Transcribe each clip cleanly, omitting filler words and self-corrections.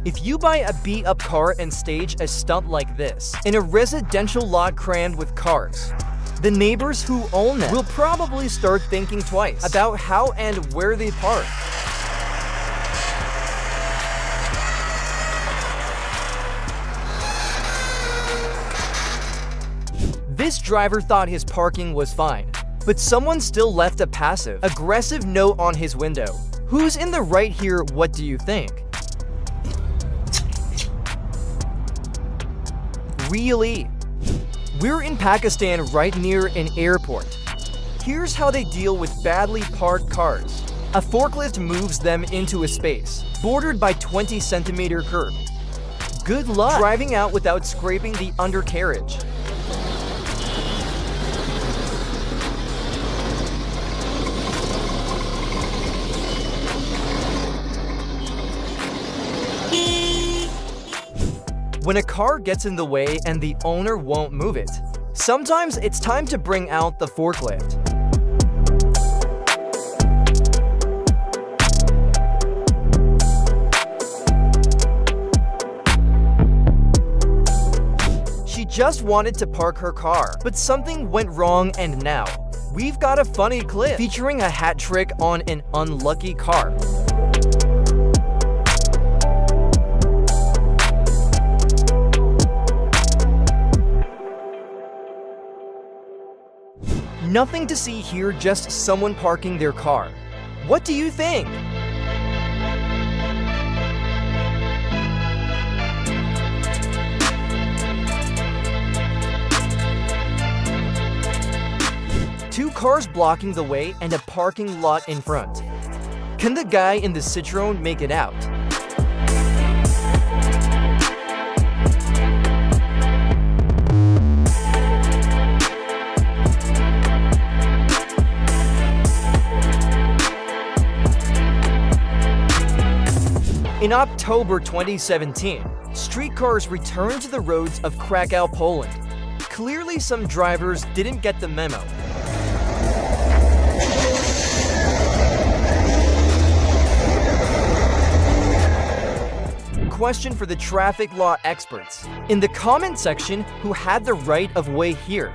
If you buy a beat-up car and stage a stunt like this in a residential lot crammed with cars, the neighbors who own them will probably start thinking twice about how and where they park. This driver thought his parking was fine, but someone still left a passive-aggressive note on his window. Who's in the right here? What do you think? Really? We're in Pakistan right near an airport. Here's how they deal with badly parked cars. A forklift moves them into a space bordered by 20-centimeter curb. Good luck driving out without scraping the undercarriage. When a car gets in the way and the owner won't move it, sometimes it's time to bring out the forklift. She just wanted to park her car, but something went wrong, and now we've got a funny clip featuring a hat trick on an unlucky car. Nothing to see here, just someone parking their car. What do you think? Two cars blocking the way and a parking lot in front. Can the guy in the Citroen make it out? In October 2017, streetcars returned to the roads of Krakow, Poland. Clearly, some drivers didn't get the memo. Question for the traffic law experts in the comment section: who had the right of way here?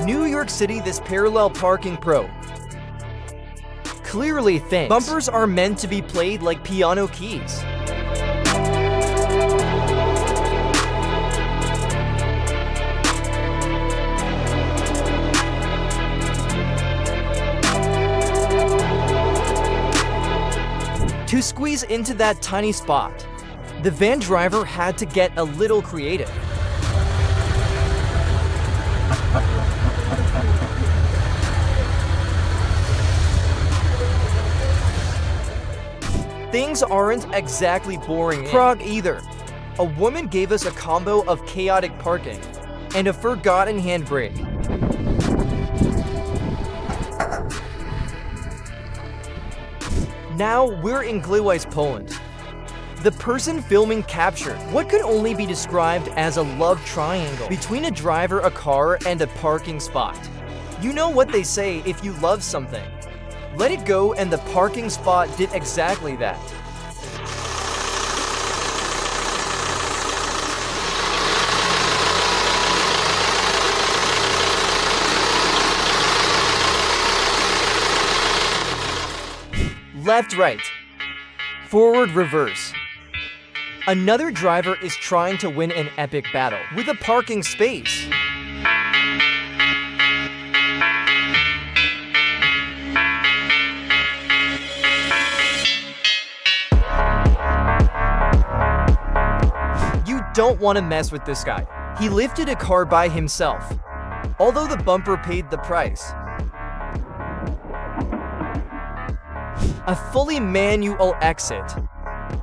New York City, this parallel parking pro clearly thinks bumpers are meant to be played like piano keys. To squeeze into that tiny spot, the van driver had to get a little creative. Things aren't exactly boring in Prague either. A woman gave us a combo of chaotic parking and a forgotten handbrake. Now we're in Gliwice, Poland. The person filming captured what could only be described as a love triangle between a driver, a car, and a parking spot. You know what they say: if you love something, let it go, and the parking spot did exactly that. Left, right, forward, reverse. Another driver is trying to win an epic battle with a parking space. You don't want to mess with this guy. He lifted a car by himself, although the bumper paid the price. A fully manual exit.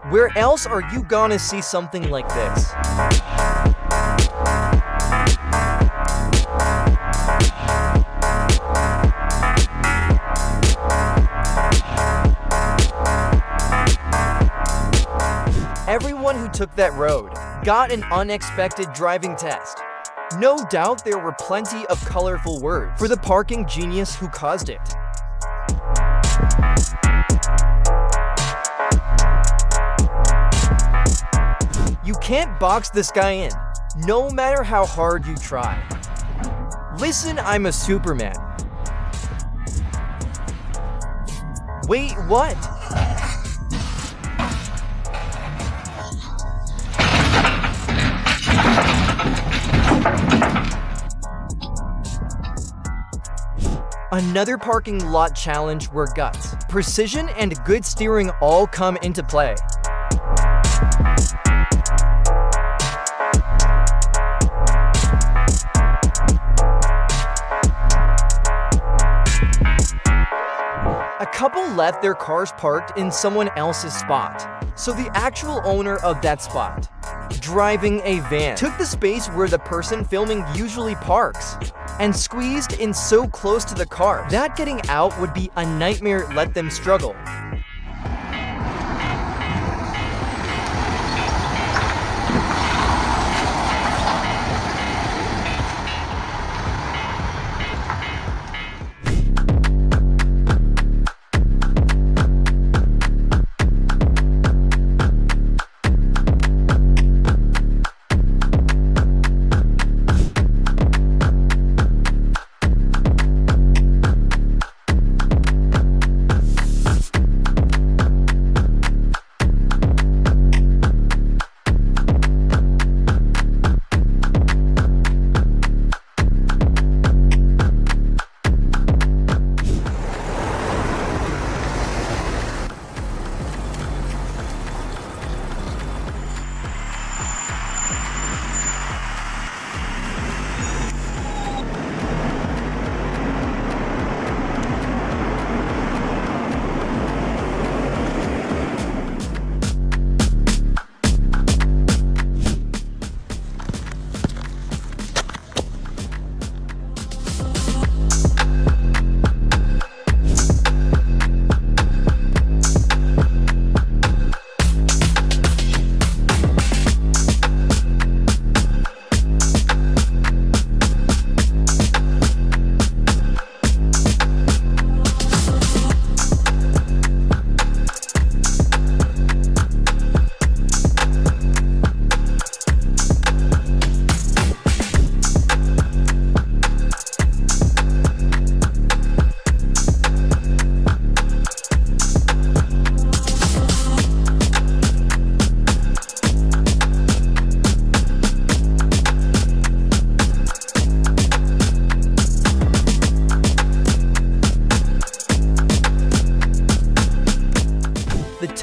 Where else are you gonna see something like this? Everyone who took that road got an unexpected driving test. No doubt there were plenty of colorful words for the parking genius who caused it. can't box this guy in, no matter how hard you try. Listen, I'm a Superman. Wait, what? Another parking lot challenge where guts, precision, and good steering all come into play. A couple left their cars parked in someone else's spot, so the actual owner of that spot, driving a van, took the space where the person filming usually parks and squeezed in so close to the car that getting out would be a nightmare. Let them struggle.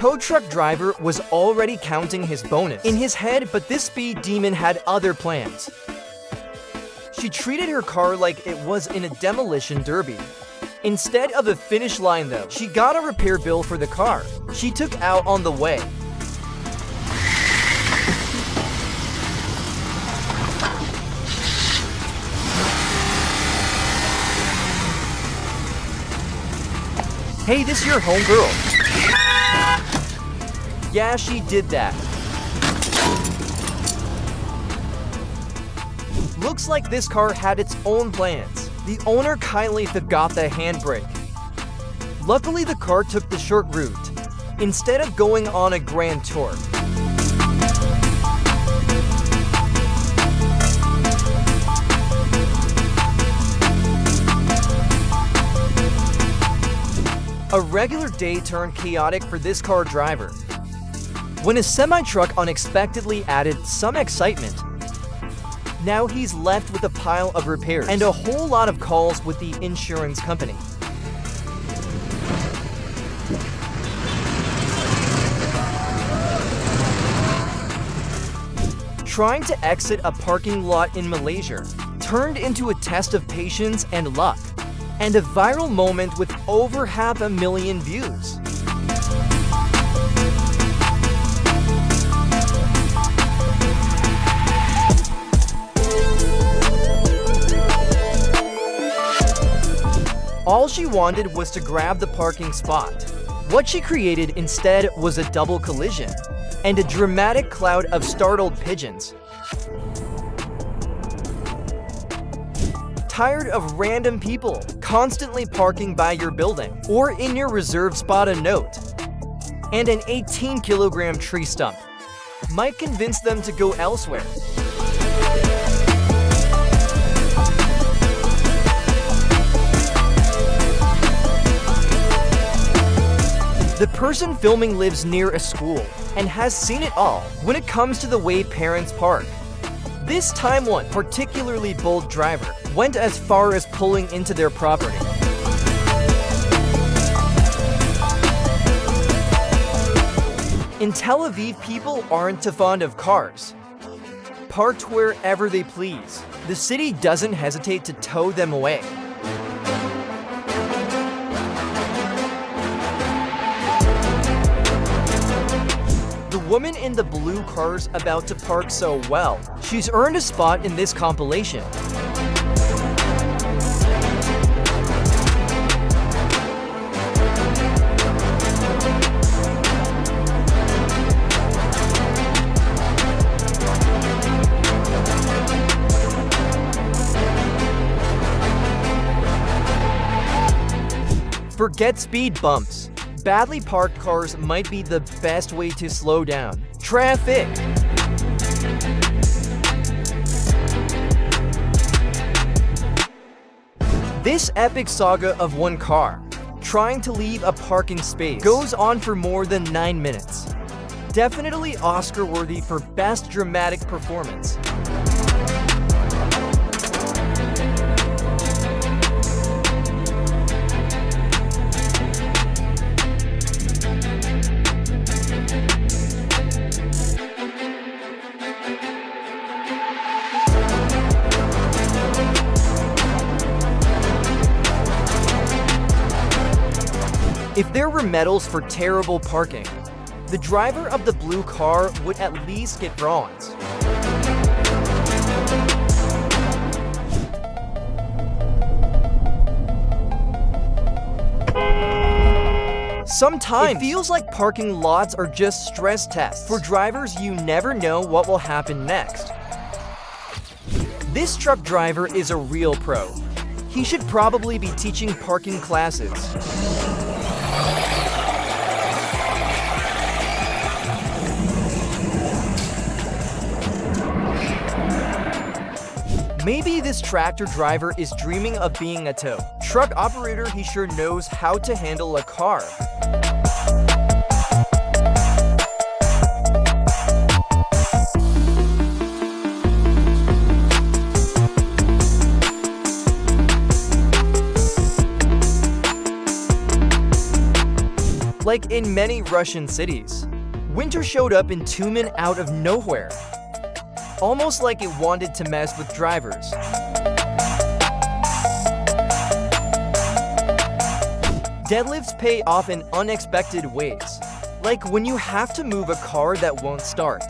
tow truck driver was already counting his bonus in his head, but this speed demon had other plans. She treated her car like it was in a demolition derby. Instead of a finish line though, she got a repair bill for the car she took out on the way. Hey, this your homegirl. Yeah, she did that. Looks like this car had its own plans. The owner kindly forgot the handbrake. Luckily, the car took the short route, instead of going on a grand tour. A regular day turned chaotic for this car driver, when a semi-truck unexpectedly added some excitement. Now he's left with a pile of repairs and a whole lot of calls with the insurance company. Trying to exit a parking lot in Malaysia turned into a test of patience and luck, and a viral moment with over 500,000 views. All she wanted was to grab the parking spot. What she created instead was a double collision and a dramatic cloud of startled pigeons. Tired of random people constantly parking by your building or in your reserved spot? A note and an 18-kilogram tree stump. might convince them to go elsewhere. The person filming lives near a school and has seen it all when it comes to the way parents park. This time one particularly bold driver went as far as pulling into their property. In Tel Aviv, people aren't too fond of cars. Parked wherever they please, the city doesn't hesitate to tow them away. The woman in the blue car's about to park so well, she's earned a spot in this compilation. Forget speed bumps. Badly parked cars might be the best way to slow down traffic. This epic saga of one car trying to leave a parking space goes on for more than 9 minutes. Definitely Oscar-worthy for best dramatic performance. If there were medals for terrible parking, the driver of the blue car would at least get bronze. Sometimes it feels like parking lots are just stress tests for drivers. You never know what will happen next. This truck driver is a real pro. He should probably be teaching parking classes. Maybe this tractor driver is dreaming of being a tow truck operator. He sure knows how to handle a car. Like in many Russian cities, winter showed up in Tumen out of nowhere. Almost like it wanted to mess with drivers. Deadlifts pay off in unexpected ways, like when you have to move a car that won't start.